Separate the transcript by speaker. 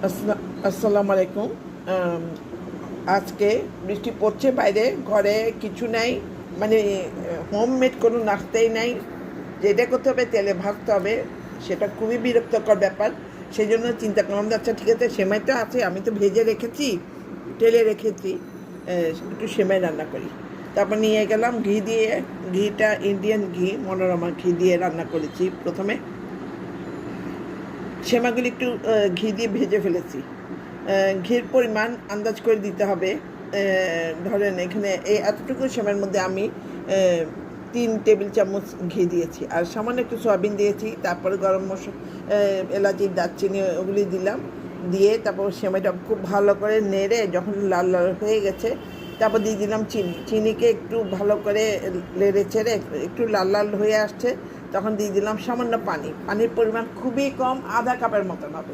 Speaker 1: আসসালামু আলাইকুম। আম, আজকে বৃষ্টি পড়ছে বাইরে, ঘরে কিছু নাই, মানে হোমমেড কোনো নাস্তাই নাই। যেটা করতে হবে তেলে ভাজতে হবে, সেটা খুবই বিরক্তকর ব্যাপার। সেই জন্য চিন্তা করলাম যে আচ্ছা ঠিক আছে, সেমাই তো আছে, আমি তো ভেজে রেখেছি, তেলে রেখেছি, একটু সেমাই রান্না করি। তারপর নিয়ে গেলাম ঘি দিয়ে। ঘিটা ইন্ডিয়ান ঘি, মনোরমা ঘি দিয়ে রান্না করেছি। প্রথমে সেমাইগুলি একটু ঘি দিয়ে ভেজে ফেলেছি। ঘির পরিমাণ আন্দাজ করে দিতে হবে। ধরেন এখানে এই এতটুকু সেমাইয়ের মধ্যে আমি 3 টেবিল চামচ ঘি দিয়েছি, আর সামান্য একটু সয়াবিন দিয়েছি। তারপরে গরম মশলা, এলাচি, দারচিনি ওগুলি দিলাম। দিয়ে তারপর সেমাইটা খুব ভালো করে নেড়ে যখন লাল লাল হয়ে গেছে, তারপর দিয়ে দিলাম চিনি। চিনিকে একটু ভালো করে নেড়ে ছেড়ে একটু লাল লাল হয়ে আসছে, তখন দিয়ে দিলাম সামান্য পানি। পানির পরিমাণ খুবই কম, আধা কাপের মতন হবে।